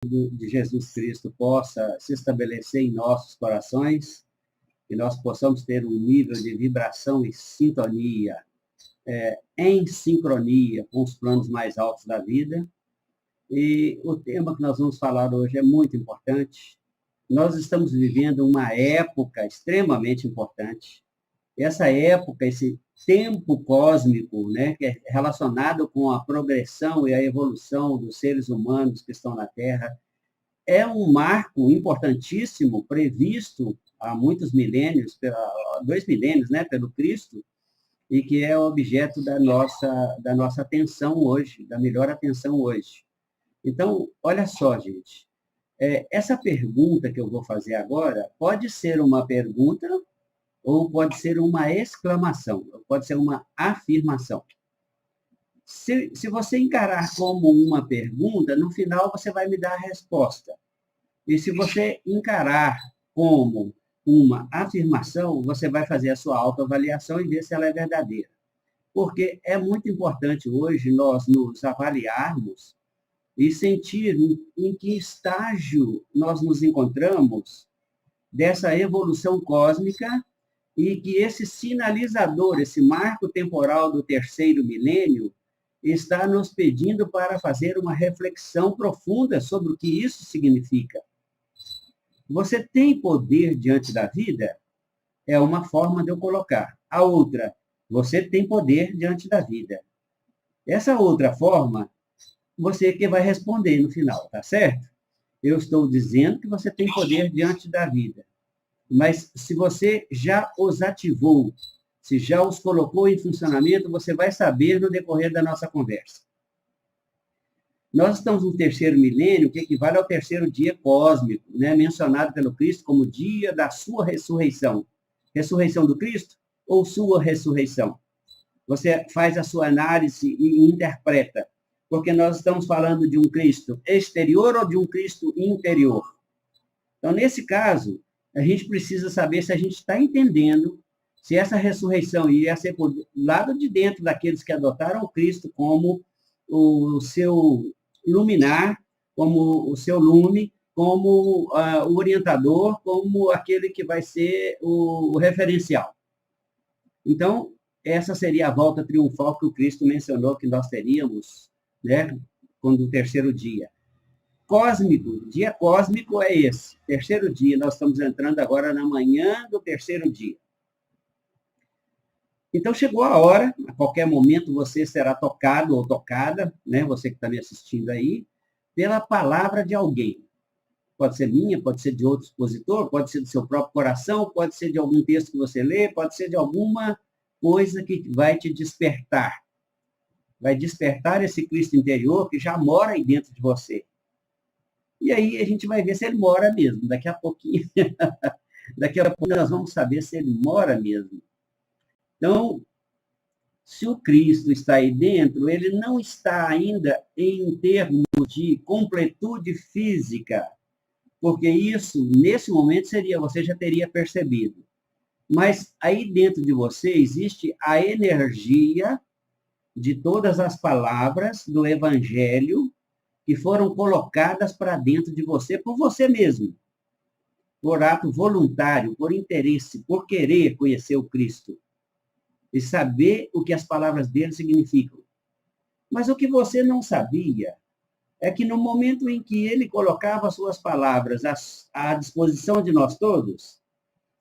de Jesus Cristo possa se estabelecer em nossos corações, que nós possamos ter um nível de vibração e sintonia, em sincronia com os planos mais altos da vida. E o tema que nós vamos falar hoje é muito importante. Nós estamos vivendo uma época extremamente importante. Essa época, esse tempo cósmico, né, que é relacionado com a progressão e a evolução dos seres humanos que estão na Terra, é um marco importantíssimo previsto há muitos milênios, 2 milênios, né, pelo Cristo, e que é objeto da nossa atenção hoje, da melhor atenção hoje. Então, olha só, gente, essa pergunta que eu vou fazer agora pode ser uma pergunta ou pode ser uma exclamação, pode ser uma afirmação. Se você encarar como uma pergunta, no final você vai me dar a resposta. E se você encarar como uma afirmação, você vai fazer a sua autoavaliação e ver se ela é verdadeira. Porque é muito importante hoje nós nos avaliarmos e sentir em que estágio nós nos encontramos dessa evolução cósmica e que esse sinalizador, esse marco temporal do 3º milênio, está nos pedindo para fazer uma reflexão profunda sobre o que isso significa. Você tem poder diante da vida? É uma forma de eu colocar. A outra, você tem poder diante da vida. Essa outra forma, você que vai responder no final, tá certo? Eu estou dizendo que você tem poder diante da vida. Mas se você já os ativou, se já os colocou em funcionamento, você vai saber no decorrer da nossa conversa. Nós estamos no 3º milênio, que equivale ao 3º dia cósmico, né, mencionado pelo Cristo como dia da sua ressurreição. Ressurreição do Cristo ou sua ressurreição? Você faz a sua análise e interpreta, porque nós estamos falando de um Cristo exterior ou de um Cristo interior. Então, nesse caso, a gente precisa saber se a gente está entendendo se essa ressurreição iria ser por lado de dentro daqueles que adotaram o Cristo como o seu luminar, como o seu lume, como o orientador, como aquele que vai ser o referencial. Então, essa seria a volta triunfal que o Cristo mencionou que nós teríamos, né, quando o 3º dia. Cósmico, dia cósmico é esse, 3º dia. Nós estamos entrando agora na manhã do 3º dia. Então, chegou a hora, a qualquer momento você será tocado ou tocada, né, você que está me assistindo aí, pela palavra de alguém. Pode ser minha, pode ser de outro expositor, pode ser do seu próprio coração, pode ser de algum texto que você lê, pode ser de alguma coisa que vai te despertar. Vai despertar esse Cristo interior que já mora aí dentro de você. E aí a gente vai ver se ele mora mesmo. Daqui a pouquinho, daqui a pouco nós vamos saber se ele mora mesmo. Então, se o Cristo está aí dentro, ele não está ainda em termos de completude física, porque isso, nesse momento, você já teria percebido. Mas aí dentro de você existe a energia de todas as palavras do Evangelho que foram colocadas para dentro de você por você mesmo, por ato voluntário, por interesse, por querer conhecer o Cristo e saber o que as palavras dele significam. Mas o que você não sabia é que no momento em que ele colocava as suas palavras à disposição de nós todos,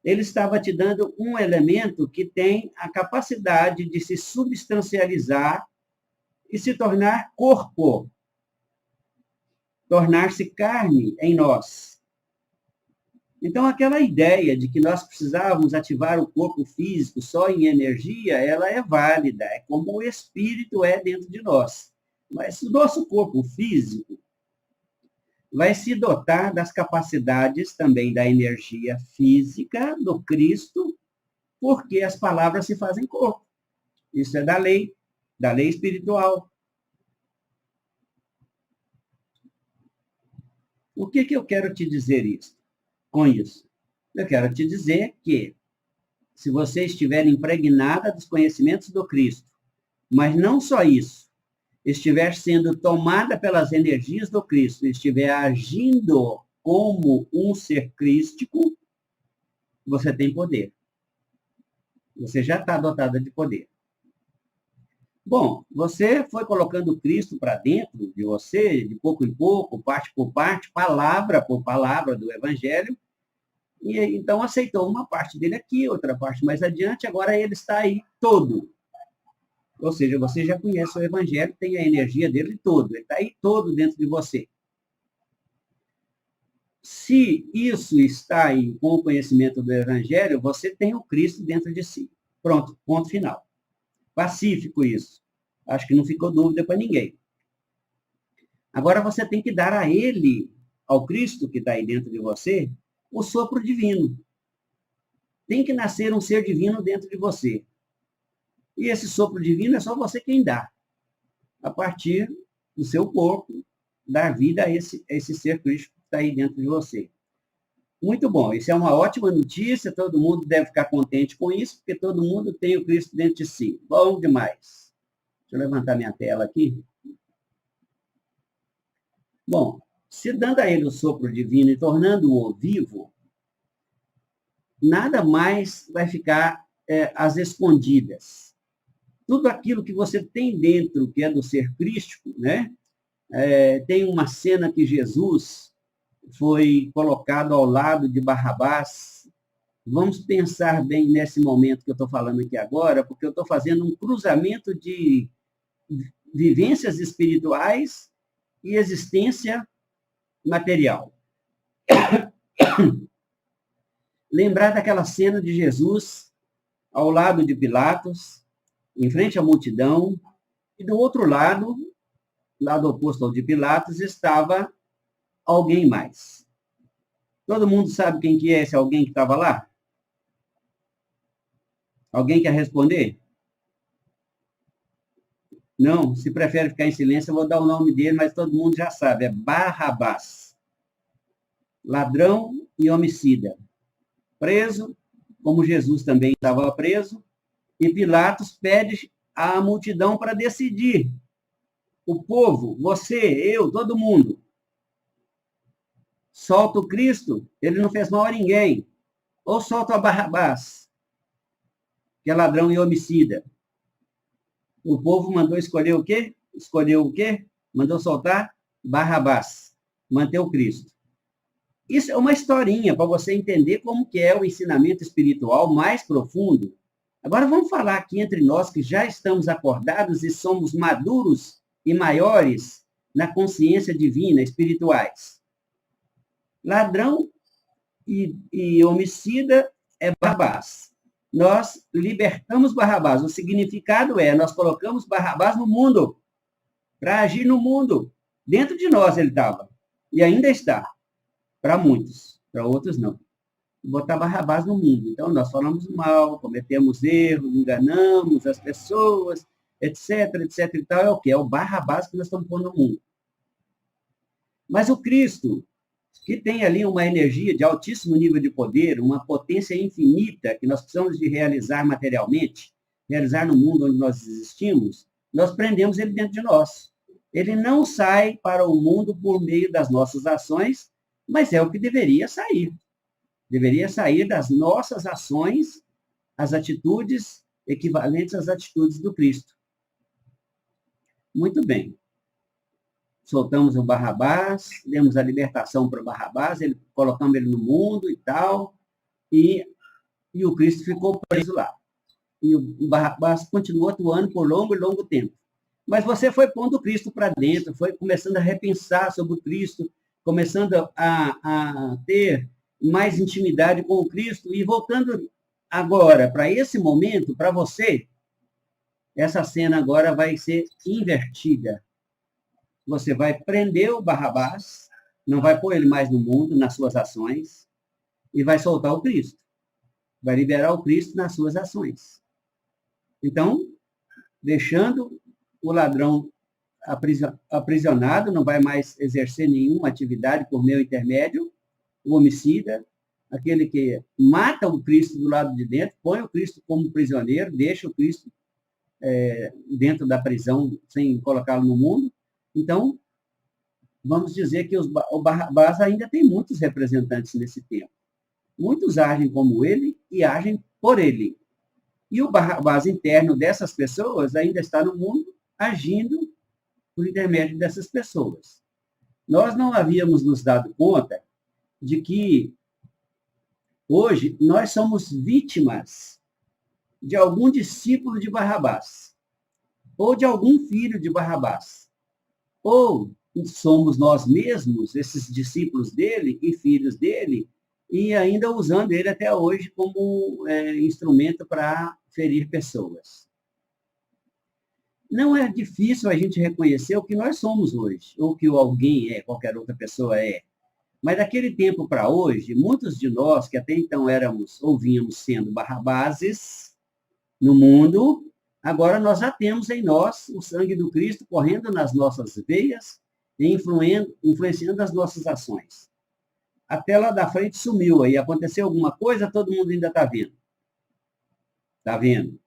ele estava te dando um elemento que tem a capacidade de se substancializar e se tornar corpo, tornar-se carne em nós. Então, aquela ideia de que nós precisávamos ativar o corpo físico só em energia, ela é válida, é como o espírito é dentro de nós. Mas o nosso corpo físico vai se dotar das capacidades também da energia física do Cristo, porque as palavras se fazem corpo. Isso é da lei espiritual. O que eu quero te dizer com isso? Eu quero te dizer que, se você estiver impregnada dos conhecimentos do Cristo, mas não só isso, estiver sendo tomada pelas energias do Cristo, estiver agindo como um ser crístico, você tem poder. Você já está dotada de poder. Bom, você foi colocando Cristo para dentro de você, de pouco em pouco, parte por parte, palavra por palavra do Evangelho, e então aceitou uma parte dele aqui, outra parte mais adiante, agora ele está aí todo. Ou seja, você já conhece o Evangelho, tem a energia dele todo, ele está aí todo dentro de você. Se isso está aí com o conhecimento do Evangelho, você tem o Cristo dentro de si. Pronto, ponto final. Pacífico isso. Acho que não ficou dúvida para ninguém. Agora você tem que dar a ele, ao Cristo que está aí dentro de você, o sopro divino. Tem que nascer um ser divino dentro de você. E esse sopro divino é só você quem dá. A partir do seu corpo, dar vida a esse ser Cristo que está aí dentro de você. Muito bom, isso é uma ótima notícia, todo mundo deve ficar contente com isso, porque todo mundo tem o Cristo dentro de si. Bom demais. Deixa eu levantar minha tela aqui. Bom, se dando a ele o sopro divino e tornando-o vivo, nada mais vai ficar às escondidas. Tudo aquilo que você tem dentro, que é do ser crístico, né? Tem uma cena que Jesus foi colocado ao lado de Barrabás. Vamos pensar bem nesse momento que eu estou falando aqui agora, porque eu estou fazendo um cruzamento de vivências espirituais e existência material. Lembrar daquela cena de Jesus ao lado de Pilatos, em frente à multidão, e do outro lado oposto ao de Pilatos, estava alguém mais. Todo mundo sabe quem que é esse alguém que estava lá? Alguém quer responder? Não? Se prefere ficar em silêncio, eu vou dar o nome dele, mas todo mundo já sabe. É Barrabás. Ladrão e homicida. Preso, como Jesus também estava preso, e Pilatos pede à multidão para decidir. O povo, você, eu, todo mundo. Solta o Cristo, ele não fez mal a ninguém. Ou solta o Barrabás, que é ladrão e homicida. O povo mandou escolher o quê? Escolheu o quê? Mandou soltar Barrabás, manter o Cristo. Isso é uma historinha para você entender como que é o ensinamento espiritual mais profundo. Agora vamos falar aqui entre nós que já estamos acordados e somos maduros e maiores na consciência divina, espirituais. Ladrão e homicida é Barrabás. Nós libertamos Barrabás. O significado é, nós colocamos Barrabás no mundo, para agir no mundo. Dentro de nós ele estava. E ainda está. Para muitos. Para outros, não. Botar Barrabás no mundo. Então, nós falamos mal, cometemos erros, enganamos as pessoas, etc, etc e tal. É o quê? É o Barrabás que nós estamos pondo no mundo. Mas o Cristo, que tem ali uma energia de altíssimo nível de poder, uma potência infinita que nós precisamos de realizar materialmente, realizar no mundo onde nós existimos, nós prendemos ele dentro de nós. Ele não sai para o mundo por meio das nossas ações, mas é o que deveria sair. Deveria sair das nossas ações, as atitudes equivalentes às atitudes do Cristo. Muito bem. Soltamos o Barrabás, demos a libertação para o Barrabás, colocamos ele no mundo e tal, e o Cristo ficou preso lá. E o Barrabás continuou atuando por longo e longo tempo. Mas você foi pondo o Cristo para dentro, foi começando a repensar sobre o Cristo, começando a ter mais intimidade com o Cristo, e voltando agora para esse momento, para você, essa cena agora vai ser invertida. Você vai prender o Barrabás, não vai pôr ele mais no mundo, nas suas ações, e vai soltar o Cristo. Vai liberar o Cristo nas suas ações. Então, deixando o ladrão aprisionado, não vai mais exercer nenhuma atividade por meu intermédio, o homicida, aquele que mata o Cristo do lado de dentro, põe o Cristo como prisioneiro, deixa o Cristo dentro da prisão sem colocá-lo no mundo. Então, vamos dizer que o Barrabás ainda tem muitos representantes nesse tempo. Muitos agem como ele e agem por ele. E o Barrabás interno dessas pessoas ainda está no mundo, agindo por intermédio dessas pessoas. Nós não havíamos nos dado conta de que hoje nós somos vítimas de algum discípulo de Barrabás, ou de algum filho de Barrabás, ou somos nós mesmos, esses discípulos dele e filhos dele, e ainda usando ele até hoje como instrumento para ferir pessoas. Não é difícil a gente reconhecer o que nós somos hoje, ou o que alguém é, qualquer outra pessoa é. Mas daquele tempo para hoje, muitos de nós que até então éramos ou vínhamos sendo Barrabáses no mundo, agora nós já temos em nós o sangue do Cristo correndo nas nossas veias e influenciando as nossas ações. A tela da frente sumiu aí, aconteceu alguma coisa, todo mundo ainda está vendo. Está vendo?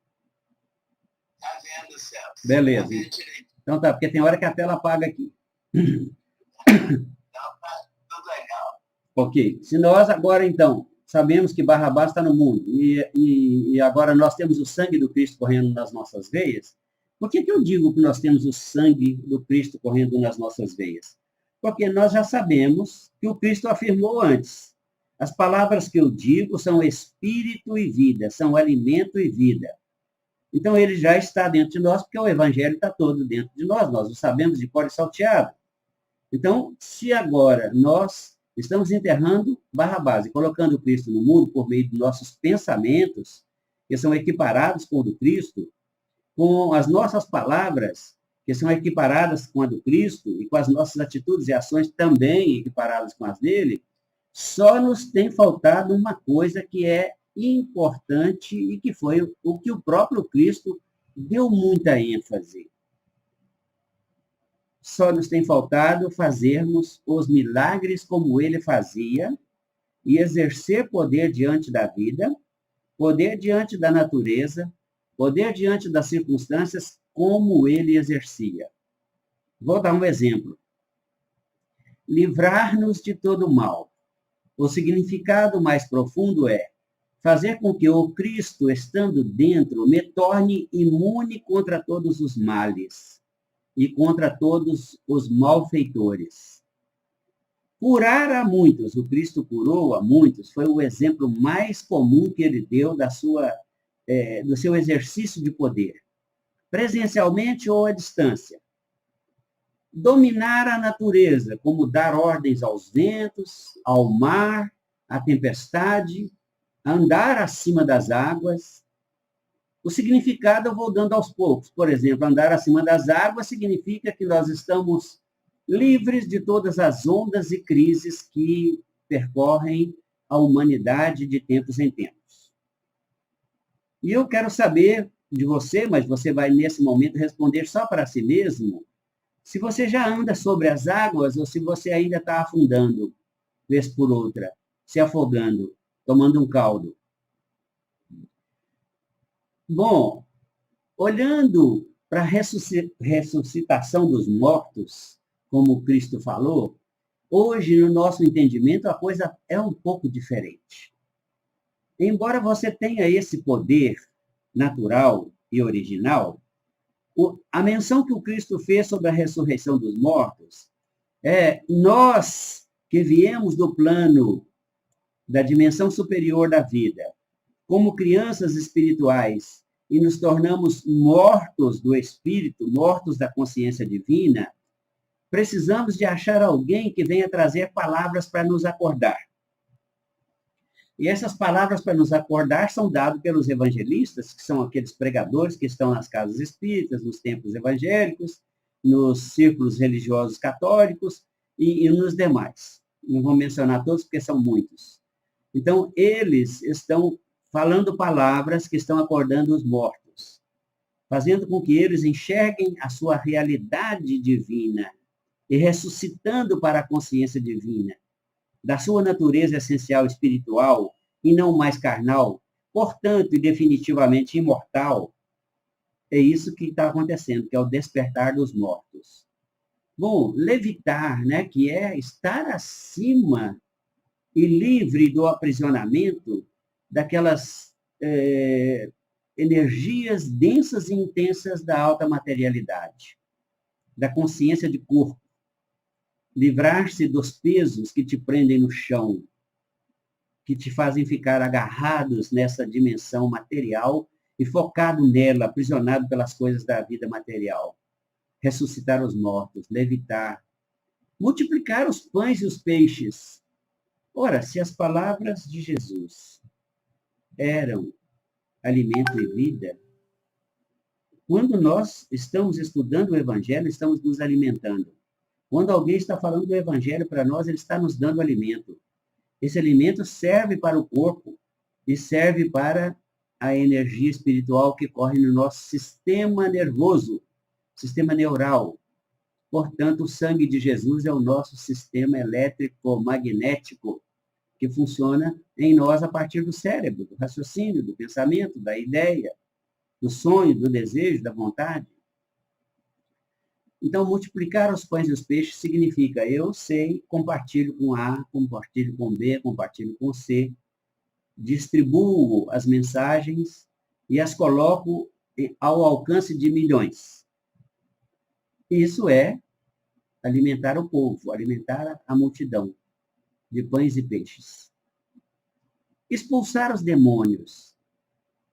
Está vendo, Celso. Beleza. Então tá, porque tem hora que a tela apaga aqui. Tudo legal. Ok. Se nós agora, então, sabemos que Barrabás está no mundo e agora nós temos o sangue do Cristo correndo nas nossas veias, por que eu digo que nós temos o sangue do Cristo correndo nas nossas veias? Porque nós já sabemos que o Cristo afirmou antes. As palavras que eu digo são espírito e vida, são alimento e vida. Então, ele já está dentro de nós, porque o Evangelho está todo dentro de nós, nós o sabemos de cor e salteado. Então, se agora nós estamos enterrando Barrabás e colocando o Cristo no mundo por meio de nossos pensamentos, que são equiparados com o do Cristo, com as nossas palavras, que são equiparadas com a do Cristo, e com as nossas atitudes e ações também equiparadas com as dele, só nos tem faltado uma coisa que é importante e que foi o que o próprio Cristo deu muita ênfase. Só nos tem faltado fazermos os milagres como ele fazia e exercer poder diante da vida, poder diante da natureza, poder diante das circunstâncias como ele exercia. Vou dar um exemplo. Livrar-nos de todo mal. O significado mais profundo é fazer com que o Cristo, estando dentro, me torne imune contra todos os males e contra todos os malfeitores. Curar a muitos, o Cristo curou a muitos, foi o exemplo mais comum que ele deu do seu exercício de poder, presencialmente ou à distância. Dominar a natureza, como dar ordens aos ventos, ao mar, à tempestade, andar acima das águas. O significado eu vou dando aos poucos. Por exemplo, andar acima das águas significa que nós estamos livres de todas as ondas e crises que percorrem a humanidade de tempos em tempos. E eu quero saber de você, mas você vai nesse momento responder só para si mesmo, se você já anda sobre as águas ou se você ainda está afundando, vez por outra, se afogando, tomando um caldo. Bom, olhando para a ressuscitação dos mortos, como Cristo falou, hoje, no nosso entendimento, a coisa é um pouco diferente. Embora você tenha esse poder natural e original, a menção que o Cristo fez sobre a ressurreição dos mortos é nós que viemos do plano da dimensão superior da vida, como crianças espirituais, e nos tornamos mortos do espírito, mortos da consciência divina, precisamos de achar alguém que venha trazer palavras para nos acordar. E essas palavras para nos acordar são dadas pelos evangelistas, que são aqueles pregadores que estão nas casas espíritas, nos templos evangélicos, nos círculos religiosos católicos e nos demais. Não vou mencionar todos, porque são muitos. Então, eles estão falando palavras que estão acordando os mortos, fazendo com que eles enxerguem a sua realidade divina e ressuscitando para a consciência divina, da sua natureza essencial espiritual e não mais carnal, portanto, e definitivamente imortal. É isso que está acontecendo, que é o despertar dos mortos. Bom, levitar, né, que é estar acima e livre do aprisionamento daquelas energias densas e intensas da alta materialidade, da consciência de corpo. Livrar-se dos pesos que te prendem no chão, que te fazem ficar agarrados nessa dimensão material e focado nela, aprisionado pelas coisas da vida material. Ressuscitar os mortos, levitar, multiplicar os pães e os peixes. Ora, se as palavras de Jesus eram alimento e vida, quando nós estamos estudando o Evangelho, estamos nos alimentando. Quando alguém está falando do Evangelho para nós, ele está nos dando alimento. Esse alimento serve para o corpo e serve para a energia espiritual que corre no nosso sistema nervoso, sistema neural. Portanto, o sangue de Jesus é o nosso sistema elétrico-magnético, que funciona em nós a partir do cérebro, do raciocínio, do pensamento, da ideia, do sonho, do desejo, da vontade. Então, multiplicar os pães e os peixes significa eu sei, compartilho com A, compartilho com B, compartilho com C, distribuo as mensagens e as coloco ao alcance de milhões. Isso é alimentar o povo, alimentar a multidão de pães e peixes. Expulsar os demônios.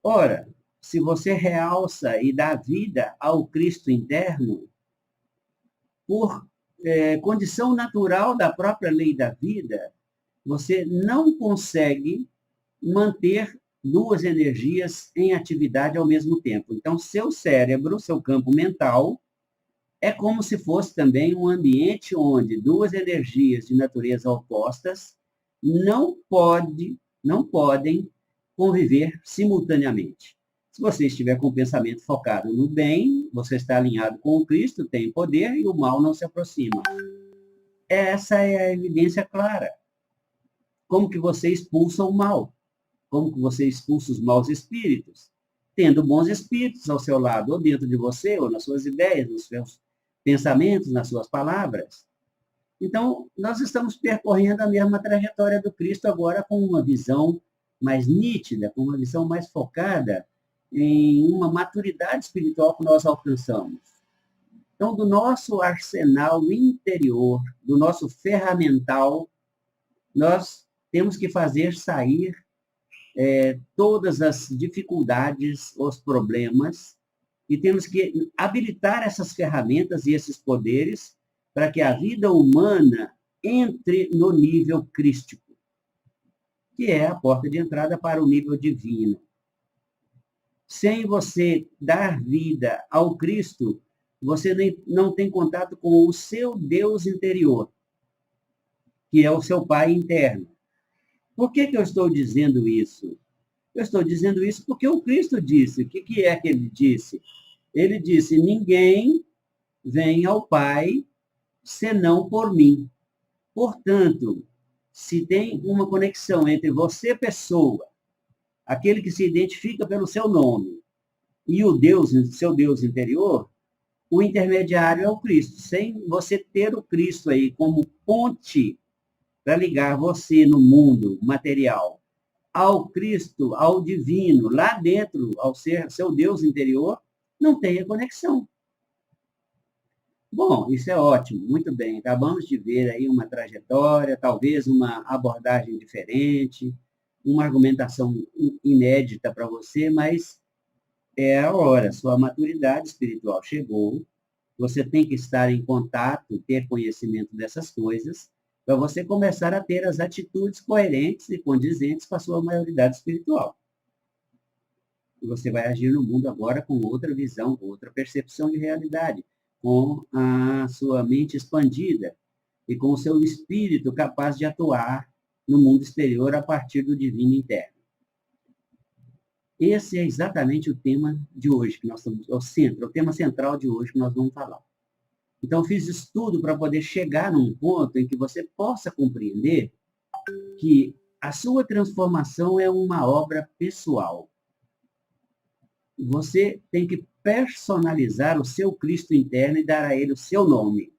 Ora, se você realça e dá vida ao Cristo interno, por condição natural da própria lei da vida, você não consegue manter duas energias em atividade ao mesmo tempo. Então, seu cérebro, seu campo mental, é como se fosse também um ambiente onde duas energias de natureza opostas não podem conviver simultaneamente. Se você estiver com o pensamento focado no bem, você está alinhado com o Cristo, tem poder e o mal não se aproxima. Essa é a evidência clara. Como que você expulsa o mal? Como que você expulsa os maus espíritos? Tendo bons espíritos ao seu lado, ou dentro de você, ou nas suas ideias, nos seus pensamentos, nas suas palavras. Então, nós estamos percorrendo a mesma trajetória do Cristo agora com uma visão mais nítida, com uma visão mais focada em uma maturidade espiritual que nós alcançamos. Então, do nosso arsenal interior, do nosso ferramental, nós temos que fazer sair todas as dificuldades, os problemas, e temos que habilitar essas ferramentas e esses poderes para que a vida humana entre no nível crístico, que é a porta de entrada para o nível divino. Sem você dar vida ao Cristo, você não tem contato com o seu Deus interior, que é o seu Pai interno. Por que eu estou dizendo isso? Eu estou dizendo isso porque o Cristo disse. O que é que ele disse? Ele disse, ninguém vem ao Pai senão por mim. Portanto, se tem uma conexão entre você, pessoa, aquele que se identifica pelo seu nome, e o Deus, seu Deus interior, o intermediário é o Cristo. Sem você ter o Cristo aí como ponte para ligar você no mundo material ao Cristo, ao divino, lá dentro, ao ser seu Deus interior, não tem a conexão. Bom, isso é ótimo, muito bem. Acabamos de ver aí uma trajetória, talvez uma abordagem diferente, uma argumentação inédita para você, mas é a hora, sua maturidade espiritual chegou, você tem que estar em contato, ter conhecimento dessas coisas, para você começar a ter as atitudes coerentes e condizentes com a sua maioridade espiritual. E você vai agir no mundo agora com outra visão, com outra percepção de realidade, com a sua mente expandida e com o seu espírito capaz de atuar no mundo exterior a partir do divino interno. Esse é exatamente o tema de hoje, que nós estamos, o tema central de hoje que nós vamos falar. Então, fiz estudo para poder chegar num ponto em que você possa compreender que a sua transformação é uma obra pessoal. Você tem que personalizar o seu Cristo interno e dar a ele o seu nome,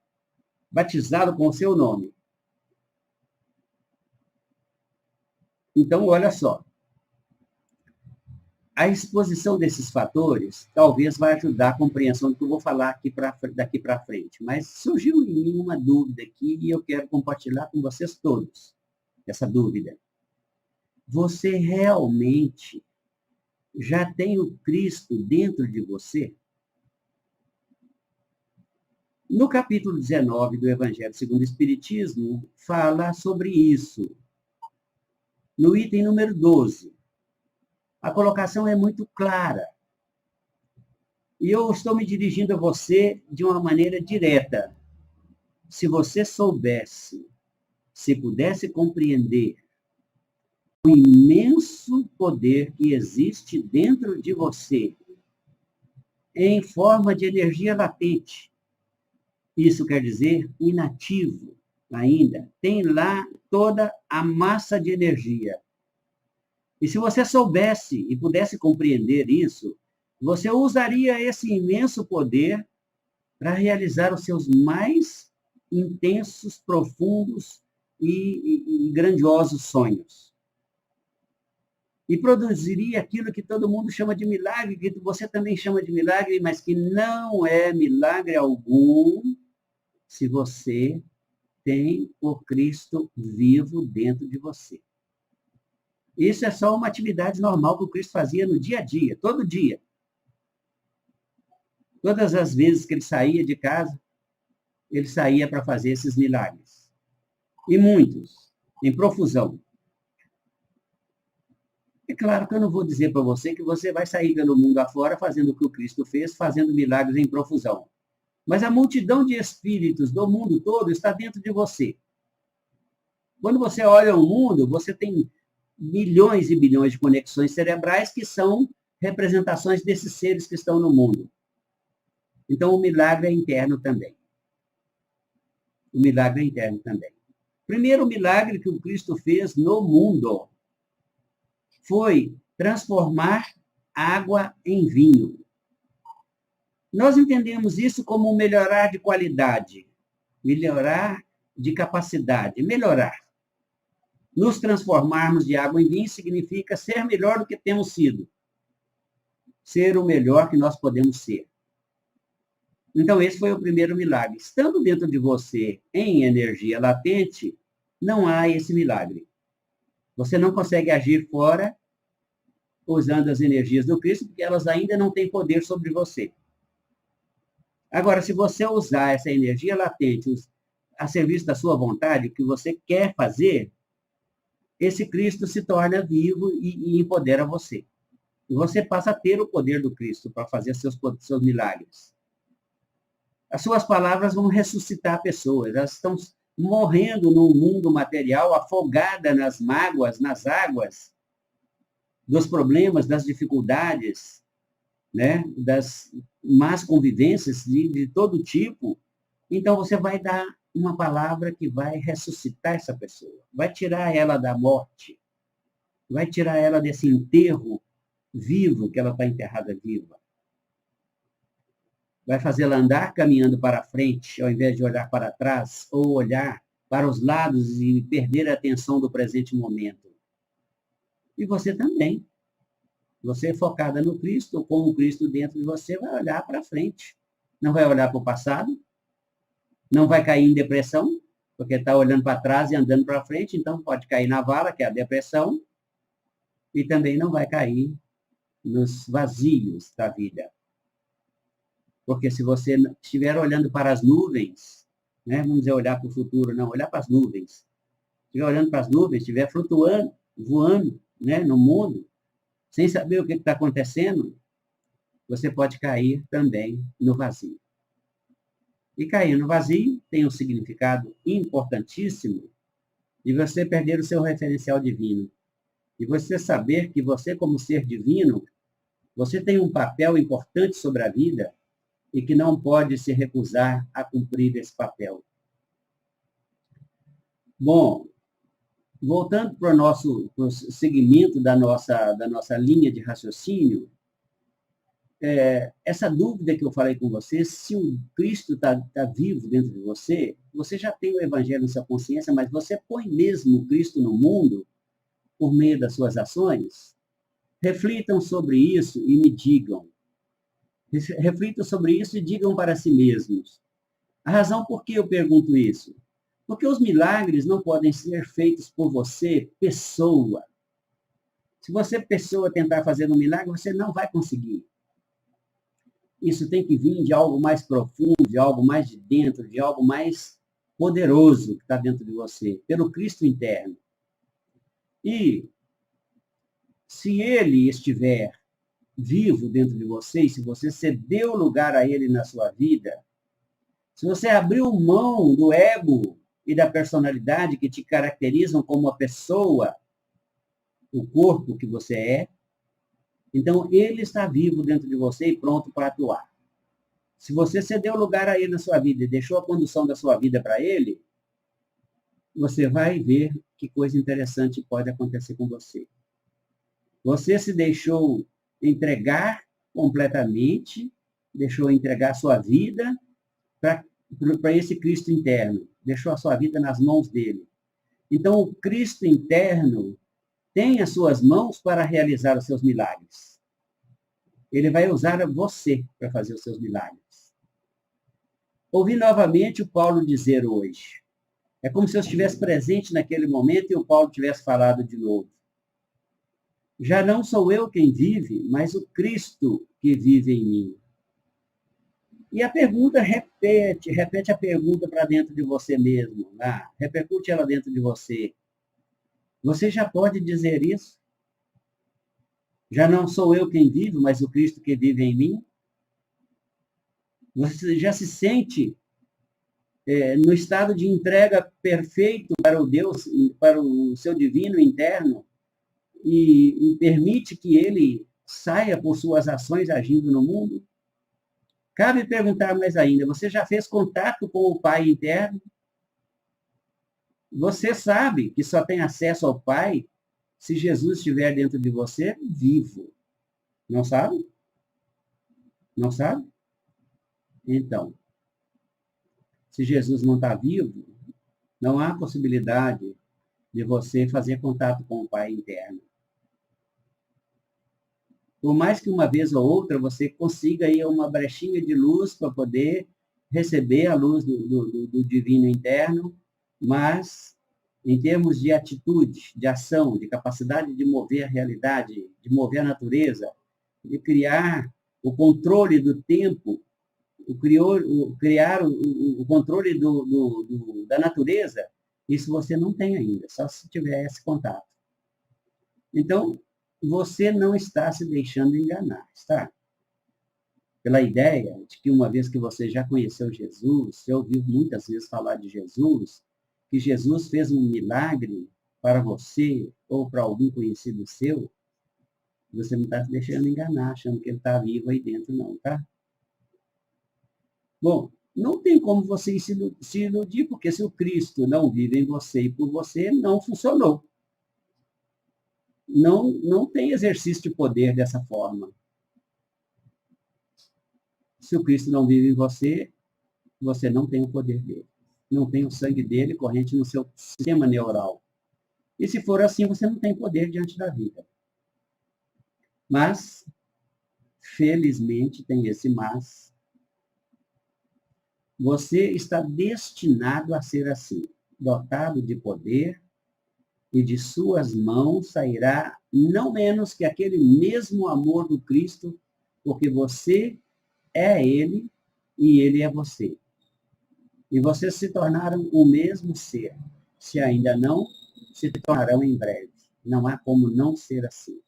batizá-lo com o seu nome. Então, olha só. A exposição desses fatores talvez vai ajudar a compreensão do que eu vou falar daqui para frente. Mas surgiu em mim uma dúvida aqui e eu quero compartilhar com vocês todos essa dúvida. Você realmente já tem o Cristo dentro de você? No capítulo 19 do Evangelho segundo o Espiritismo, fala sobre isso. No item número 12. A colocação é muito clara. E eu estou me dirigindo a você de uma maneira direta. Se você soubesse, se pudesse compreender o imenso poder que existe dentro de você, em forma de energia latente, isso quer dizer inativo ainda, tem lá toda a massa de energia. E se você soubesse e pudesse compreender isso, você usaria esse imenso poder para realizar os seus mais intensos, profundos e grandiosos sonhos. E produziria aquilo que todo mundo chama de milagre, que você também chama de milagre, mas que não é milagre algum se você tem o Cristo vivo dentro de você. Isso é só uma atividade normal que o Cristo fazia no dia a dia, todo dia. Todas as vezes que ele saía de casa, ele saía para fazer esses milagres. E muitos, em profusão. É claro que eu não vou dizer para você que você vai sair pelo mundo afora fazendo o que o Cristo fez, fazendo milagres em profusão. Mas a multidão de espíritos do mundo todo está dentro de você. Quando você olha o mundo, você tem milhões e bilhões de conexões cerebrais que são representações desses seres que estão no mundo. Então, o milagre é interno também. O milagre é interno também. Primeiro milagre que o Cristo fez no mundo foi transformar água em vinho. Nós entendemos isso como melhorar de qualidade, melhorar de capacidade, melhorar. Nos transformarmos de água em vinho significa ser melhor do que temos sido. Ser o melhor que nós podemos ser. Então, esse foi o primeiro milagre. Estando dentro de você em energia latente, não há esse milagre. Você não consegue agir fora usando as energias do Cristo, porque elas ainda não têm poder sobre você. Agora, se você usar essa energia latente a serviço da sua vontade, o que você quer fazer, esse Cristo se torna vivo e empodera você. E você passa a ter o poder do Cristo para fazer seus milagres. As suas palavras vão ressuscitar pessoas. Elas estão morrendo no mundo material, afogada nas mágoas, nas águas, dos problemas, das dificuldades, né? Das más convivências de todo tipo. Então, você vai dar uma palavra que vai ressuscitar essa pessoa, vai tirar ela da morte, vai tirar ela desse enterro vivo, que ela está enterrada viva. Vai fazê-la andar caminhando para frente, ao invés de olhar para trás, ou olhar para os lados e perder a atenção do presente momento. E você também. Você focada no Cristo, com o Cristo dentro de você, vai olhar para frente. Não vai olhar para o passado, não vai cair em depressão, porque está olhando para trás e andando para frente, então pode cair na vala, que é a depressão, e também não vai cair nos vazios da vida. Porque se você estiver olhando para as nuvens, né, vamos dizer, olhar para o futuro, não, olhar para as nuvens, estiver olhando para as nuvens, estiver flutuando, voando, né, no mundo, sem saber o que está acontecendo, você pode cair também no vazio. E cair no vazio tem um significado importantíssimo de você perder o seu referencial divino. E você saber que você, como ser divino, você tem um papel importante sobre a vida e que não pode se recusar a cumprir esse papel. Bom, voltando para o segmento da nossa linha de raciocínio, essa dúvida que eu falei com você, se o Cristo está vivo dentro de você, você já tem o Evangelho na sua consciência, mas você põe mesmo o Cristo no mundo por meio das suas ações? Reflitam sobre isso e me digam. Reflitam sobre isso e digam para si mesmos. A razão por que eu pergunto isso? Porque os milagres não podem ser feitos por você, pessoa. Se você, pessoa, tentar fazer um milagre, você não vai conseguir. Isso tem que vir de algo mais profundo, de algo mais de dentro, de algo mais poderoso que está dentro de você, pelo Cristo interno. E se ele estiver vivo dentro de você, se você cedeu lugar a ele na sua vida, se você abriu mão do ego e da personalidade que te caracterizam como a pessoa, o corpo que você é, então ele está vivo dentro de você e pronto para atuar. Se você cedeu lugar a ele na sua vida e deixou a condução da sua vida para ele, você vai ver que coisa interessante pode acontecer com você. Você se deixou entregar completamente, deixou entregar sua vida para esse Cristo interno, deixou a sua vida nas mãos dele. Então, o Cristo interno tem as suas mãos para realizar os seus milagres. Ele vai usar você para fazer os seus milagres. Ouvi novamente o Paulo dizer hoje. É como se eu estivesse presente naquele momento e o Paulo tivesse falado de novo. Já não sou eu quem vive, mas o Cristo que vive em mim. E a pergunta repete a pergunta para dentro de você mesmo. Repercute ela dentro de você. Você já pode dizer isso? Já não sou eu quem vive, mas o Cristo que vive em mim? Você já se sente no estado de entrega perfeito para o Deus, para o seu divino interno, e permite que ele saia por suas ações agindo no mundo? Cabe perguntar mais ainda, você já fez contato com o Pai interno? Você sabe que só tem acesso ao Pai se Jesus estiver dentro de você vivo. Não sabe? Não sabe? Então, se Jesus não está vivo, não há possibilidade de você fazer contato com o Pai interno. Por mais que uma vez ou outra você consiga aí uma brechinha de luz para poder receber a luz do divino interno, mas em termos de atitude, de ação, de capacidade de mover a realidade, de mover a natureza, de criar o controle do tempo, criar o controle da natureza, isso você não tem ainda, só se tiver esse contato. Então, você não está se deixando enganar, está? Pela ideia de que uma vez que você já conheceu Jesus, você ouviu muitas vezes falar de Jesus, que Jesus fez um milagre para você ou para algum conhecido seu, você não está se deixando enganar, achando que ele está vivo aí dentro, não, tá? Bom, não tem como você se iludir, porque se o Cristo não vive em você e por você, não funcionou. Não tem exercício de poder dessa forma. Se o Cristo não vive em você, você não tem o poder dele. Não tem o sangue dele corrente no seu sistema neural. E se for assim, você não tem poder diante da vida. Mas, felizmente, tem esse mas, você está destinado a ser assim, dotado de poder, e de suas mãos sairá não menos que aquele mesmo amor do Cristo, porque você é ele e ele é você. E vocês se tornaram o mesmo ser. Se ainda não, se tornarão em breve. Não há como não ser assim.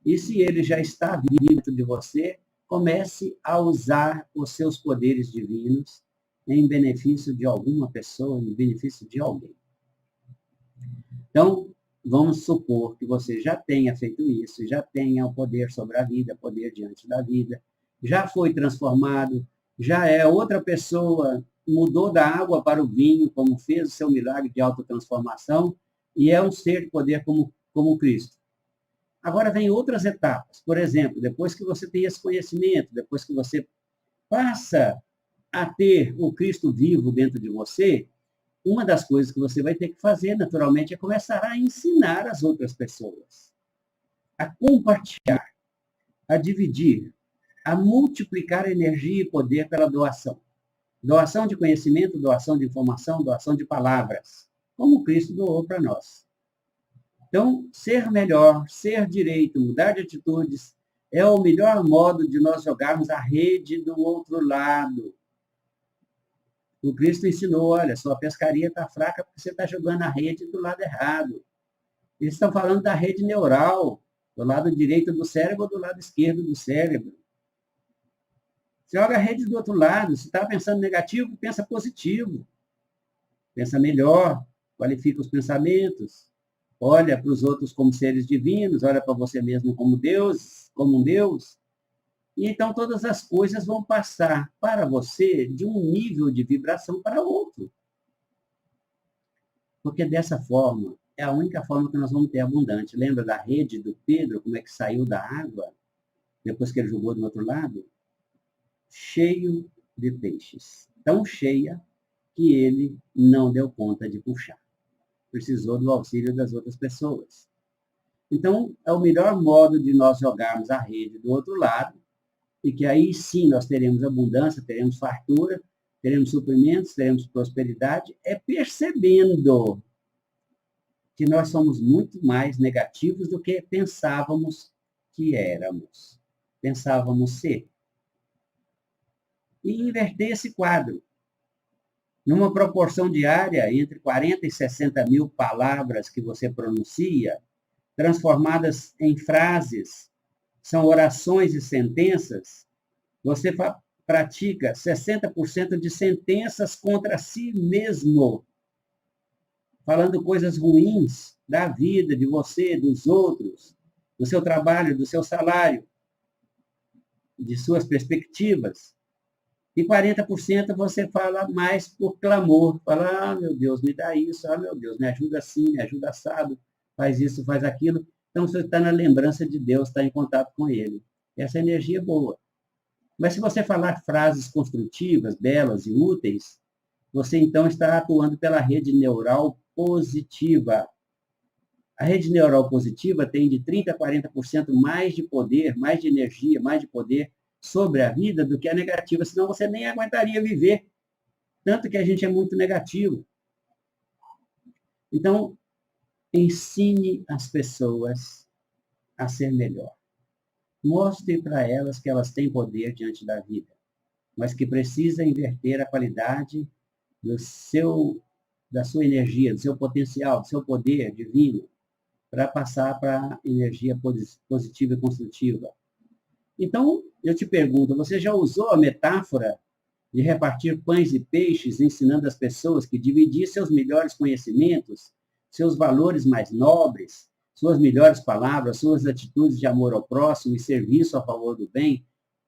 E se ele já está vivo dentro de você, comece a usar os seus poderes divinos em benefício de alguma pessoa, em benefício de alguém. Então, vamos supor que você já tenha feito isso, já tenha o poder sobre a vida, poder diante da vida, já foi transformado, já é outra pessoa, mudou da água para o vinho, como fez o seu milagre de autotransformação, e é um ser de poder como Cristo. Agora vem outras etapas. Por exemplo, depois que você tem esse conhecimento, depois que você passa a ter o Cristo vivo dentro de você, uma das coisas que você vai ter que fazer, naturalmente, é começar a ensinar as outras pessoas, a compartilhar, a dividir, a multiplicar energia e poder pela doação. Doação de conhecimento, doação de informação, doação de palavras, como Cristo doou para nós. Então, ser melhor, ser direito, mudar de atitudes, é o melhor modo de nós jogarmos a rede do outro lado. O Cristo ensinou, olha, sua pescaria está fraca porque você está jogando a rede do lado errado. Eles estão falando da rede neural, do lado direito do cérebro ou do lado esquerdo do cérebro. Você joga a rede do outro lado. Se está pensando negativo, pensa positivo. Pensa melhor, qualifica os pensamentos. Olha para os outros como seres divinos, olha para você mesmo como Deus, como um Deus. E então todas as coisas vão passar para você de um nível de vibração para outro. Porque dessa forma, é a única forma que nós vamos ter abundante. Lembra da rede do Pedro, como é que saiu da água, depois que ele jogou do outro lado? Cheio de peixes. Tão cheia que ele não deu conta de puxar. Precisou do auxílio das outras pessoas. Então, é o melhor modo de nós jogarmos a rede do outro lado, e que aí sim nós teremos abundância, teremos fartura, teremos suprimentos, teremos prosperidade, é percebendo que nós somos muito mais negativos do que pensávamos que éramos, pensávamos ser. E inverter esse quadro. Numa proporção diária, entre 40 e 60 mil palavras que você pronuncia, transformadas em frases, são orações e sentenças, você pratica 60% de sentenças contra si mesmo, falando coisas ruins da vida, de você, dos outros, do seu trabalho, do seu salário, de suas perspectivas. E 40% você fala mais por clamor. Fala, ah, meu Deus, me dá isso. Ah, meu Deus, me ajuda assim, me ajuda assado. Faz isso, faz aquilo. Então, você está na lembrança de Deus, está em contato com Ele. Essa energia é boa. Mas se você falar frases construtivas, belas e úteis, você então está atuando pela rede neural positiva. A rede neural positiva tem de 30% a 40% mais de poder, mais de energia, mais de poder sobre a vida do que a negativa, senão você nem aguentaria viver. Tanto que a gente é muito negativo. Então, ensine as pessoas a ser melhor. Mostre para elas que elas têm poder diante da vida, mas que precisa inverter a qualidade da sua energia, do seu potencial, do seu poder divino, para passar para a energia positiva e construtiva. Então, eu te pergunto, você já usou a metáfora de repartir pães e peixes, ensinando as pessoas que dividir seus melhores conhecimentos, seus valores mais nobres, suas melhores palavras, suas atitudes de amor ao próximo e serviço a favor do bem,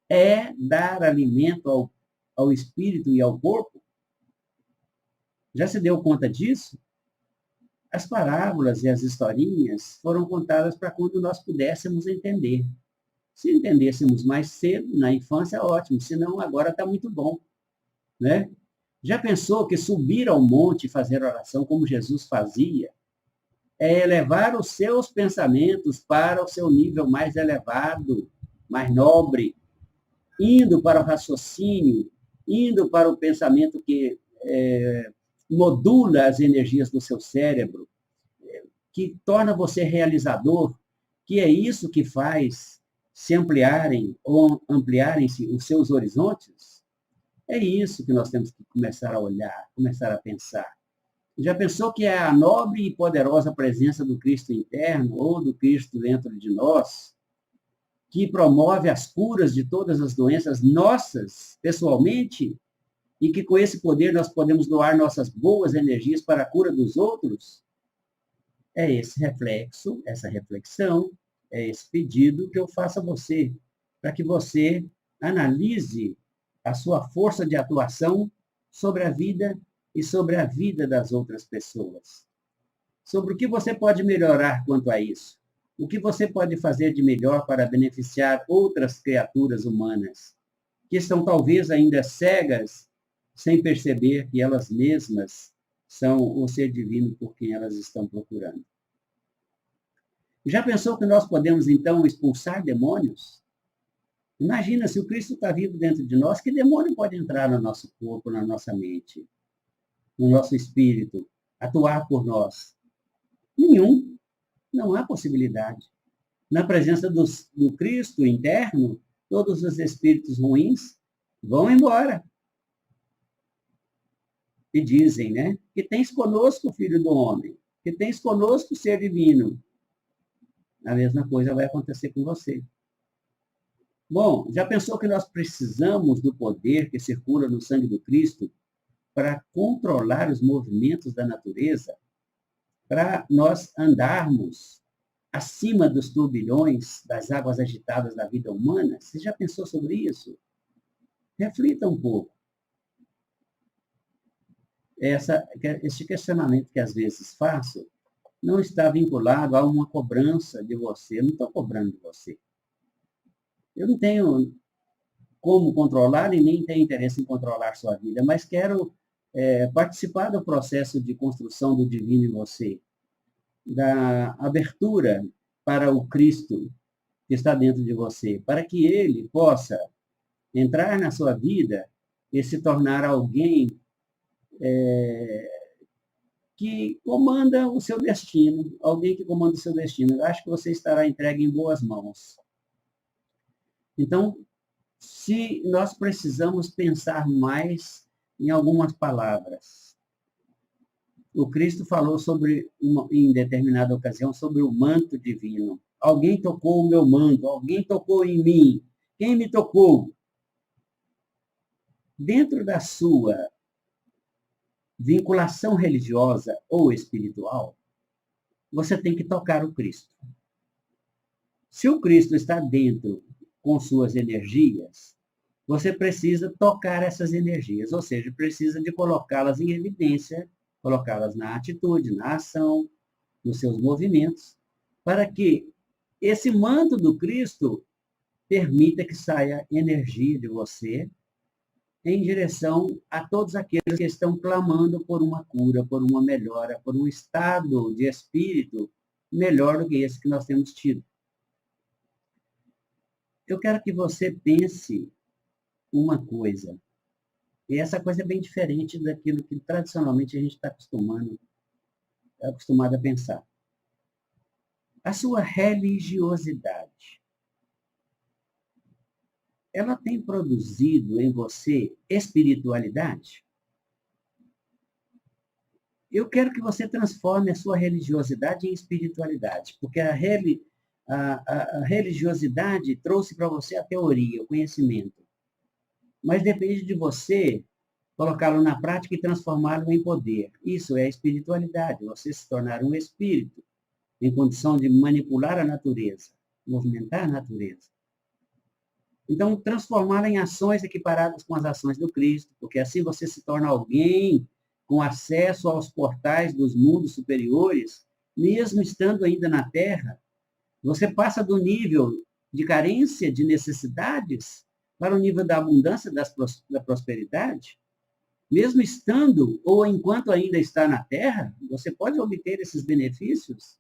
é dar alimento ao espírito e ao corpo? Já se deu conta disso? As parábolas e as historinhas foram contadas para quando nós pudéssemos entender. Se entendêssemos mais cedo, na infância, ótimo. Se não, agora está muito bom. Né? Já pensou que subir ao monte e fazer oração como Jesus fazia é elevar os seus pensamentos para o seu nível mais elevado, mais nobre, indo para o raciocínio, indo para o pensamento que modula as energias do seu cérebro, que torna você realizador, que é isso que faz se ampliarem ou ampliarem-se os seus horizontes? É isso que nós temos que começar a olhar, começar a pensar. Já pensou que é a nobre e poderosa presença do Cristo interno ou do Cristo dentro de nós que promove as curas de todas as doenças nossas, pessoalmente, e que com esse poder nós podemos doar nossas boas energias para a cura dos outros? É esse reflexo, essa reflexão, é esse pedido que eu faço a você, para que você analise a sua força de atuação sobre a vida e sobre a vida das outras pessoas. Sobre o que você pode melhorar quanto a isso. O que você pode fazer de melhor para beneficiar outras criaturas humanas que estão talvez ainda cegas, sem perceber que elas mesmas são o ser divino por quem elas estão procurando? Já pensou que nós podemos, então, expulsar demônios? Imagina, se o Cristo está vivo dentro de nós, que demônio pode entrar no nosso corpo, na nossa mente, no nosso espírito, atuar por nós? Nenhum. Não há possibilidade. Na presença do Cristo interno, todos os espíritos ruins vão embora. E dizem, né? Que tens conosco o Filho do Homem, que tens conosco o Ser Divino. A mesma coisa vai acontecer com você. Bom, já pensou que nós precisamos do poder que circula no sangue do Cristo para controlar os movimentos da natureza, para nós andarmos acima dos turbilhões das águas agitadas da vida humana? Você já pensou sobre isso? Reflita um pouco. Esse questionamento que às vezes faço não está vinculado a uma cobrança de você. Eu não estou cobrando de você. Eu não tenho como controlar e nem tenho interesse em controlar sua vida, mas quero participar do processo de construção do divino em você, da abertura para o Cristo que está dentro de você, para que ele possa entrar na sua vida e se tornar alguém que comanda o seu destino, alguém que comanda o seu destino. Eu acho que você estará entregue em boas mãos. Então, se nós precisamos pensar mais em algumas palavras. O Cristo falou em determinada ocasião, sobre o manto divino. Alguém tocou o meu manto, alguém tocou em mim. Quem me tocou? Dentro da sua vinculação religiosa ou espiritual, você tem que tocar o Cristo. Se o Cristo está dentro com suas energias, você precisa tocar essas energias, ou seja, precisa de colocá-las em evidência, colocá-las na atitude, na ação, nos seus movimentos, para que esse manto do Cristo permita que saia energia de você em direção a todos aqueles que estão clamando por uma cura, por uma melhora, por um estado de espírito melhor do que esse que nós temos tido. Eu quero que você pense uma coisa, e essa coisa é bem diferente daquilo que tradicionalmente a gente está acostumado a pensar. A sua religiosidade, ela tem produzido em você espiritualidade? Eu quero que você transforme a sua religiosidade em espiritualidade, porque a religiosidade trouxe para você a teoria, o conhecimento. Mas depende de você colocá-lo na prática e transformá-lo em poder. Isso é a espiritualidade, você se tornar um espírito em condição de manipular a natureza, movimentar a natureza. Então, transformá-la em ações equiparadas com as ações do Cristo, porque assim você se torna alguém com acesso aos portais dos mundos superiores, mesmo estando ainda na Terra. Você passa do nível de carência, de necessidades, para o nível da abundância, da prosperidade. Mesmo estando, ou enquanto ainda está na Terra, você pode obter esses benefícios.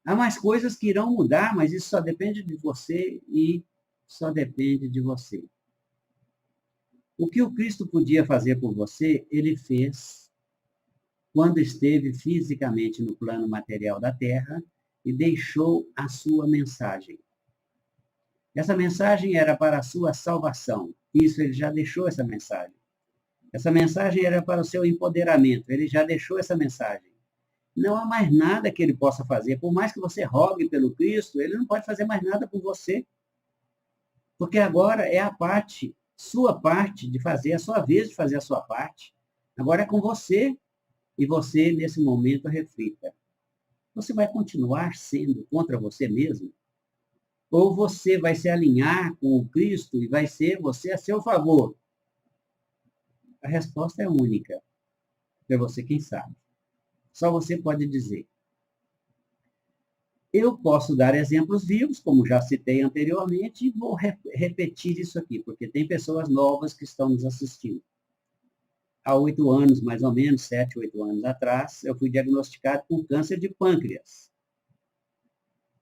Há mais coisas que irão mudar, mas isso só depende de você e só depende de você. O que o Cristo podia fazer por você, ele fez quando esteve fisicamente no plano material da Terra e deixou a sua mensagem. Essa mensagem era para a sua salvação. Isso, ele já deixou essa mensagem. Essa mensagem era para o seu empoderamento. Ele já deixou essa mensagem. Não há mais nada que ele possa fazer. Por mais que você rogue pelo Cristo, ele não pode fazer mais nada por você. Porque agora é a sua parte de fazer, a sua vez de fazer a sua parte. Agora é com você. E você, nesse momento, reflita. Você vai continuar sendo contra você mesmo? Ou você vai se alinhar com o Cristo e vai ser você a seu favor? A resposta é única. É você quem sabe. Só você pode dizer. Eu posso dar exemplos vivos, como já citei anteriormente, e vou repetir isso aqui, porque tem pessoas novas que estão nos assistindo. Há 8 anos, mais ou menos, 7, 8 anos atrás, eu fui diagnosticado com câncer de pâncreas.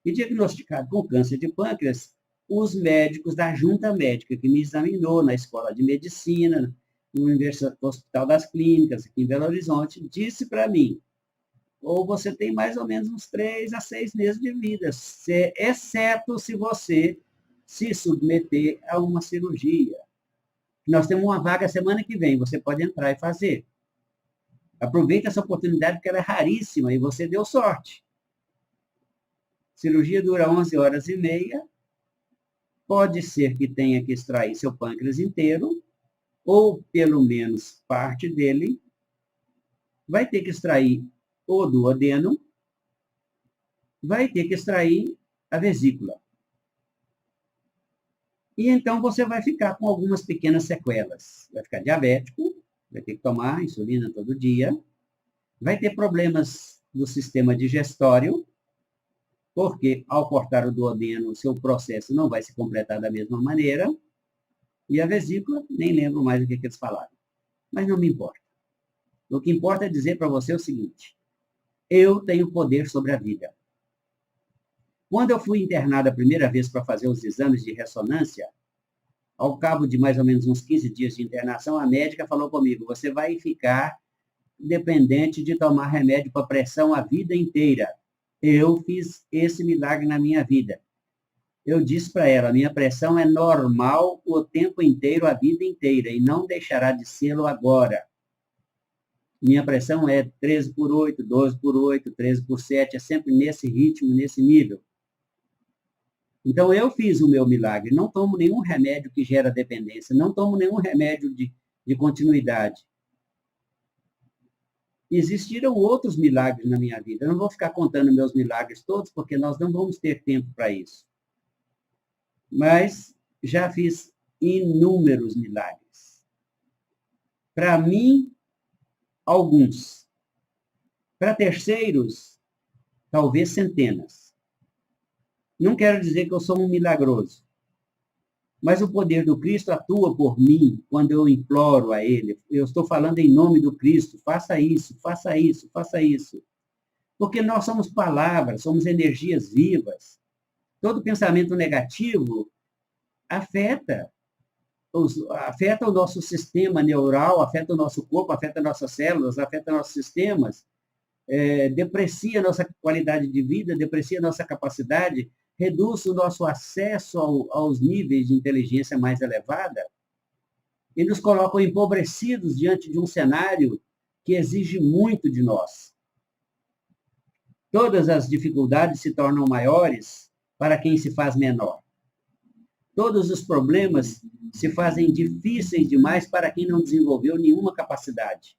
E diagnosticado com câncer de pâncreas, os médicos da junta médica que me examinou na escola de medicina, no Hospital das Clínicas, aqui em Belo Horizonte, disse para mim, ou você tem mais ou menos uns 3 a 6 meses de vida, exceto se você se submeter a uma cirurgia. Nós temos uma vaga semana que vem, você pode entrar e fazer. Aproveite essa oportunidade, porque ela é raríssima e você deu sorte. Cirurgia dura 11 horas e meia, pode ser que tenha que extrair seu pâncreas inteiro, ou pelo menos parte dele, vai ter que extrair o duodeno, vai ter que extrair a vesícula. E então você vai ficar com algumas pequenas sequelas. Vai ficar diabético, vai ter que tomar insulina todo dia, vai ter problemas do sistema digestório, porque ao cortar o duodeno, o seu processo não vai se completar da mesma maneira, e a vesícula, nem lembro mais o que eles falaram. Mas não me importa. O que importa é dizer para você o seguinte, eu tenho poder sobre a vida. Quando eu fui internado a primeira vez para fazer os exames de ressonância, ao cabo de mais ou menos uns 15 dias de internação, a médica falou comigo, você vai ficar dependente de tomar remédio para pressão a vida inteira. Eu fiz esse milagre na minha vida. Eu disse para ela, minha pressão é normal o tempo inteiro, a vida inteira, e não deixará de sê-lo agora. Minha pressão é 13/8, 12/8, 13/7, é sempre nesse ritmo, nesse nível. Então, eu fiz o meu milagre, não tomo nenhum remédio que gera dependência, não tomo nenhum remédio de continuidade. Existiram outros milagres na minha vida. Eu não vou ficar contando meus milagres todos, porque nós não vamos ter tempo para isso. Mas já fiz inúmeros milagres. Para mim, alguns. Para terceiros, talvez centenas. Não quero dizer que eu sou um milagroso, mas o poder do Cristo atua por mim quando eu imploro a Ele. Eu estou falando em nome do Cristo, faça isso, faça isso, faça isso. Porque nós somos palavras, somos energias vivas. Todo pensamento negativo afeta o nosso sistema neural, afeta o nosso corpo, afeta nossas células, afeta nossos sistemas, deprecia nossa qualidade de vida, deprecia nossa capacidade, reduz o nosso acesso aos níveis de inteligência mais elevada e nos colocam empobrecidos diante de um cenário que exige muito de nós. Todas as dificuldades se tornam maiores para quem se faz menor. Todos os problemas se fazem difíceis demais para quem não desenvolveu nenhuma capacidade.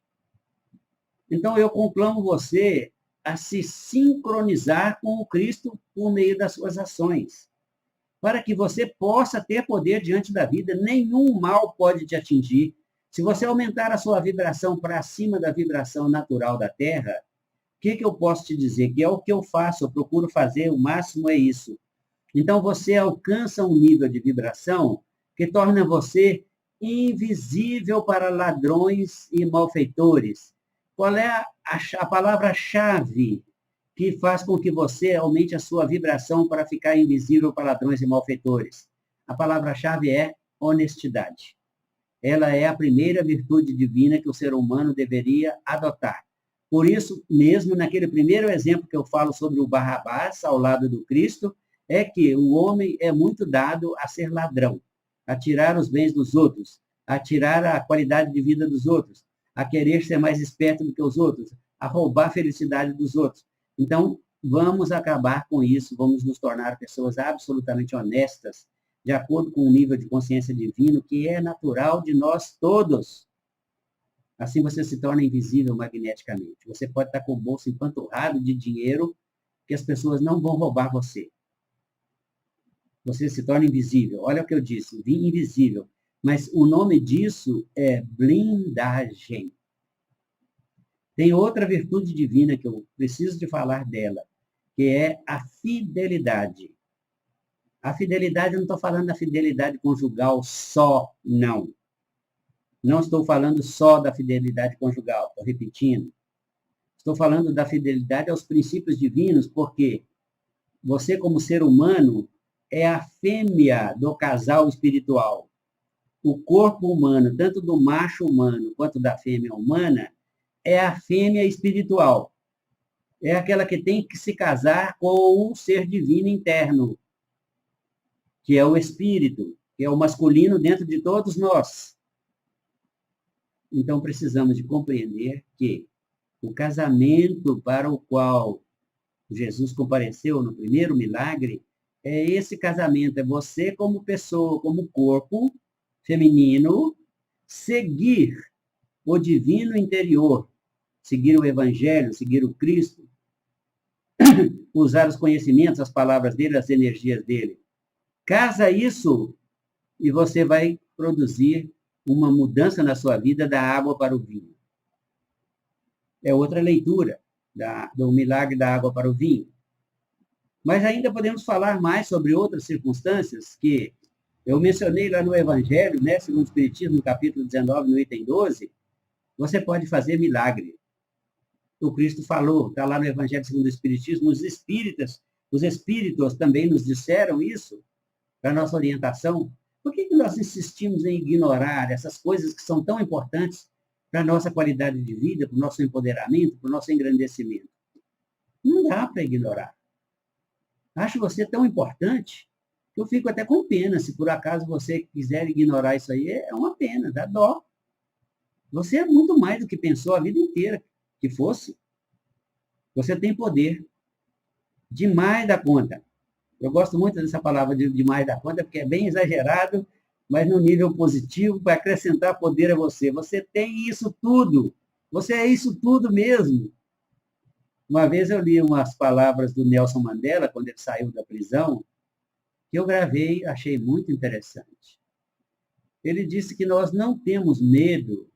Então, eu conclamo você a se sincronizar com o Cristo por meio das suas ações, para que você possa ter poder diante da vida. Nenhum mal pode te atingir. Se você aumentar a sua vibração para acima da vibração natural da Terra, o que eu posso te dizer? Que é o que eu faço, eu procuro fazer, o máximo é isso. Então, você alcança um nível de vibração que torna você invisível para ladrões e malfeitores. Qual é a palavra-chave que faz com que você aumente a sua vibração para ficar invisível para ladrões e malfeitores? A palavra-chave é honestidade. Ela é a primeira virtude divina que o ser humano deveria adotar. Por isso, mesmo naquele primeiro exemplo que eu falo sobre o Barrabás, ao lado do Cristo, é que o homem é muito dado a ser ladrão, a tirar os bens dos outros, a tirar a qualidade de vida dos outros, a querer ser mais esperto do que os outros, a roubar a felicidade dos outros. Então, vamos acabar com isso, vamos nos tornar pessoas absolutamente honestas, de acordo com o nível de consciência divino que é natural de nós todos. Assim você se torna invisível magneticamente. Você pode estar com o bolso empanturrado de dinheiro, que as pessoas não vão roubar você. Você se torna invisível. Olha o que eu disse, invisível. Mas o nome disso é blindagem. Tem outra virtude divina que eu preciso de falar dela. que é a fidelidade. A fidelidade, eu não estou falando da fidelidade conjugal só, não. Não estou falando só da fidelidade conjugal, estou repetindo. Estou falando da fidelidade aos princípios divinos, porque você, como ser humano, é a fêmea do casal espiritual. O corpo humano, tanto do macho humano quanto da fêmea humana, é a fêmea espiritual. É aquela que tem que se casar com o ser divino interno, que é o espírito, que é o masculino dentro de todos nós. Então, precisamos de compreender que o casamento para o qual Jesus compareceu no primeiro milagre é esse casamento, é você como pessoa, como corpo feminino, seguir o divino interior, seguir o evangelho, seguir o Cristo, usar os conhecimentos, as palavras dele, as energias dele. Casa isso e você vai produzir uma mudança na sua vida da água para o vinho. É outra leitura do milagre da água para o vinho. Mas ainda podemos falar mais sobre outras circunstâncias que eu mencionei lá no Evangelho, né, segundo o Espiritismo, no capítulo 19, no item 12, você pode fazer milagre. O Cristo falou, está lá no Evangelho segundo o Espiritismo, os espíritos também nos disseram isso, para nossa orientação. Por que nós insistimos em ignorar essas coisas que são tão importantes para a nossa qualidade de vida, para o nosso empoderamento, para o nosso engrandecimento? Não dá para ignorar. Acho você tão importante que eu fico até com pena. Se por acaso você quiser ignorar isso aí, é uma pena, dá dó. Você é muito mais do que pensou a vida inteira que fosse. Você tem poder demais da conta. Eu gosto muito dessa palavra de demais da conta, porque é bem exagerado, mas no nível positivo, para acrescentar poder a você. Você tem isso tudo. Você é isso tudo mesmo. Uma vez eu li umas palavras do Nelson Mandela, quando ele saiu da prisão, que eu gravei, achei muito interessante. Ele disse que nós não temos medo,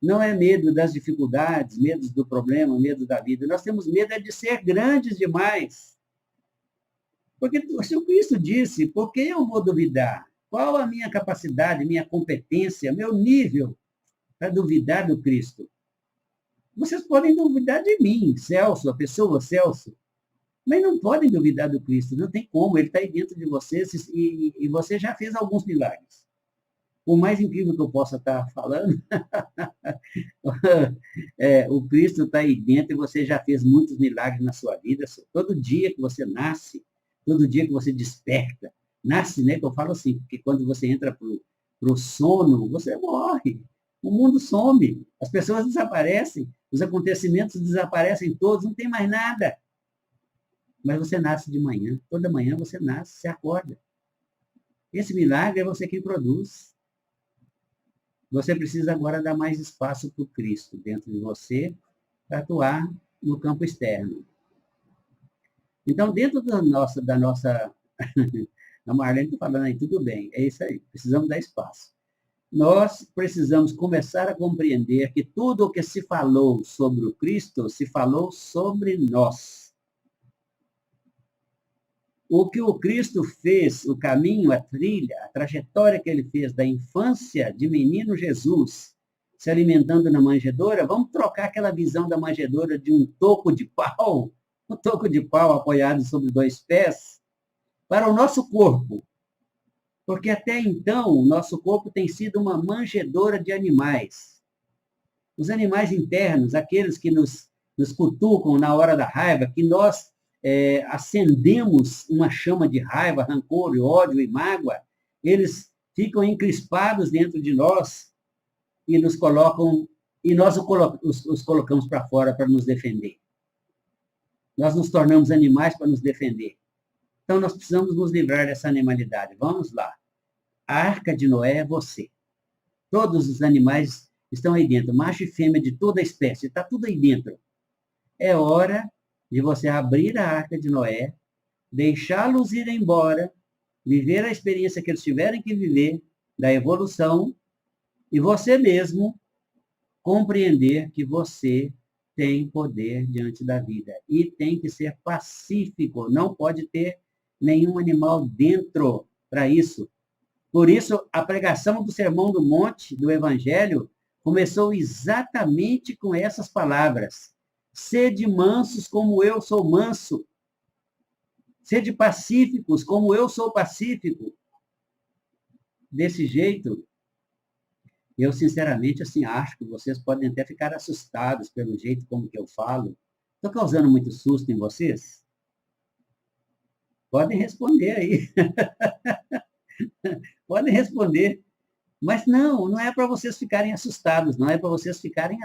não é medo das dificuldades, medo do problema, medo da vida. Nós temos medo de ser grandes demais. Porque se o Cristo disse, por que eu vou duvidar? Qual a minha capacidade, minha competência, meu nível para duvidar do Cristo? Vocês podem duvidar de mim, Celso, a pessoa Celso, mas não podem duvidar do Cristo, não tem como, ele está aí dentro de vocês e você já fez alguns milagres. Por mais incrível que eu possa estar falando, o Cristo está aí dentro e você já fez muitos milagres na sua vida. Todo dia que você nasce, todo dia que você desperta, nasce, né? Que eu falo assim, porque quando você entra para o sono, você morre. O mundo some, as pessoas desaparecem, os acontecimentos desaparecem todos, não tem mais nada. Mas você nasce de manhã, toda manhã você nasce, você acorda. Esse milagre é você quem produz. Você precisa agora dar mais espaço para o Cristo dentro de você para atuar no campo externo. Então, dentro da nossa a Marlene está falando aí, tudo bem, é isso aí, precisamos dar espaço. Nós precisamos começar a compreender que tudo o que se falou sobre o Cristo, se falou sobre nós. O que o Cristo fez, o caminho, a trilha, a trajetória que ele fez da infância de menino Jesus, se alimentando na manjedoura, vamos trocar aquela visão da manjedoura de um toco de pau apoiado sobre 2 pés, para o nosso corpo. Porque até então, o nosso corpo tem sido uma manjedoura de animais. Os animais internos, aqueles que nos cutucam na hora da raiva, que nós acendemos uma chama de raiva, rancor, ódio e mágoa, eles ficam encrispados dentro de nós e nos colocam, e nós os colocamos para fora para nos defender. Nós nos tornamos animais para nos defender. Então, nós precisamos nos livrar dessa animalidade. Vamos lá. A Arca de Noé é você. Todos os animais estão aí dentro, macho e fêmea de toda a espécie, está tudo aí dentro. É hora de você abrir a Arca de Noé, deixá-los ir embora, viver a experiência que eles tiverem que viver, da evolução, e você mesmo compreender que você tem poder diante da vida. E tem que ser pacífico, não pode ter nenhum animal dentro para isso. Por isso, a pregação do Sermão do Monte, do Evangelho, começou exatamente com essas palavras. Sede mansos como eu sou manso. Sede pacíficos como eu sou pacífico. Desse jeito, eu sinceramente assim acho que vocês podem até ficar assustados pelo jeito como que eu falo. Estou causando muito susto em vocês? Podem responder aí. Podem responder. Mas não é para vocês ficarem assustados, não é para vocês ficarem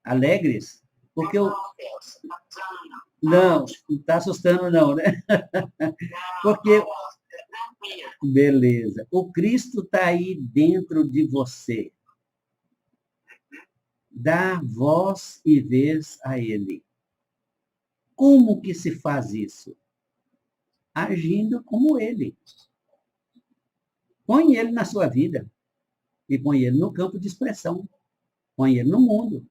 alegres, porque eu... Não está assustando não, né? Porque, beleza, o Cristo está aí dentro de você. Dá voz e vez a Ele. Como que se faz isso? Agindo como Ele. Põe Ele na sua vida. E põe Ele no campo de expressão. Põe Ele no mundo.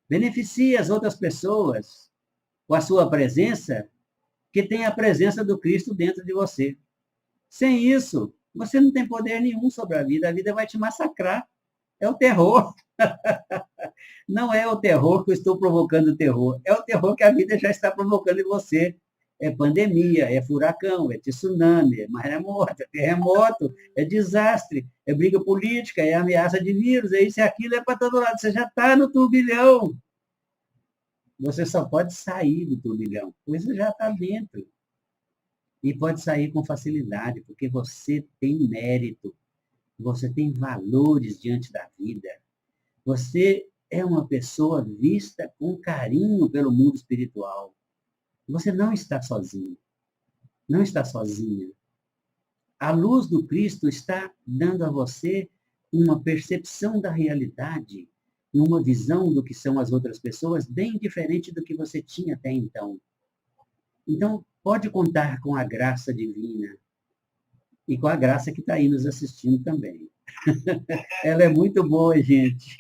Beneficie as outras pessoas com a sua presença, que tem a presença do Cristo dentro de você. Sem isso, você não tem poder nenhum sobre a vida vai te massacrar. É o terror. Não é o terror que eu estou provocando terror, é o terror que a vida já está provocando em você. É pandemia, é furacão, é tsunami, é maremoto, é terremoto, é desastre, é briga política, é ameaça de vírus, é isso e aquilo, é para todo lado. Você já está no turbilhão. Você só pode sair do turbilhão, pois você já está dentro. E pode sair com facilidade, porque você tem mérito, você tem valores diante da vida. Você é uma pessoa vista com carinho pelo mundo espiritual. Você não está sozinho, não está sozinha. A luz do Cristo está dando a você uma percepção da realidade, uma visão do que são as outras pessoas, bem diferente do que você tinha até então. Então, pode contar com a graça divina e com a graça que está aí nos assistindo também. Ela é muito boa, gente.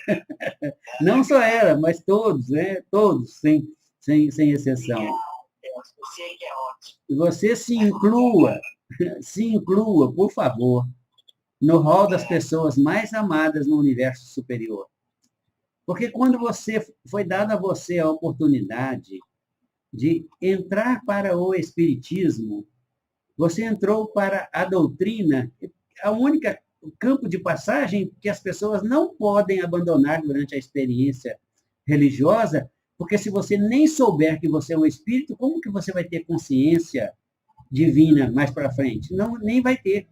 Não só ela, mas todos, né? Todos, sem exceção. Você se inclua, por favor, no rol das pessoas mais amadas no universo superior. Porque quando foi dada a você a oportunidade de entrar para o Espiritismo, você entrou para a doutrina, o campo de passagem que as pessoas não podem abandonar durante a experiência religiosa, porque se você nem souber que você é um espírito, como que você vai ter consciência divina mais para frente? Não, nem vai ter.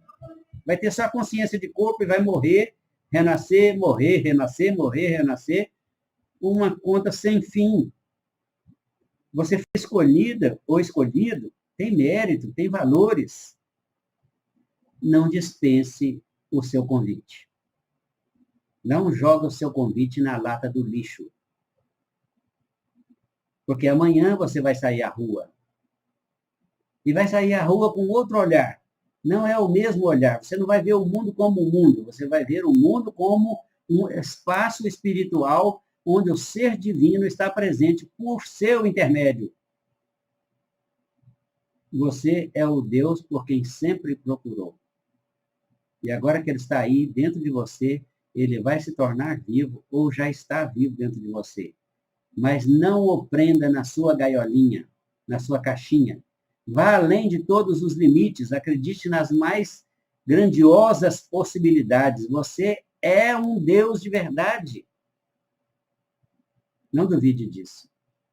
Vai ter só consciência de corpo e vai morrer, renascer, morrer, renascer, morrer, renascer. Uma conta sem fim. Você foi escolhida ou escolhido, tem mérito, tem valores. Não dispense o seu convite. Não joga o seu convite na lata do lixo. Porque amanhã você vai sair à rua. E vai sair à rua com outro olhar. Não é o mesmo olhar. Você não vai ver o mundo como o mundo. Você vai ver o mundo como um espaço espiritual onde o ser divino está presente por seu intermédio. Você é o Deus por quem sempre procurou. E agora que ele está aí dentro de você, ele vai se tornar vivo ou já está vivo dentro de você. Mas não o prenda na sua gaiolinha, na sua caixinha. Vá além de todos os limites, acredite nas mais grandiosas possibilidades. Você é um Deus de verdade. Não duvide disso.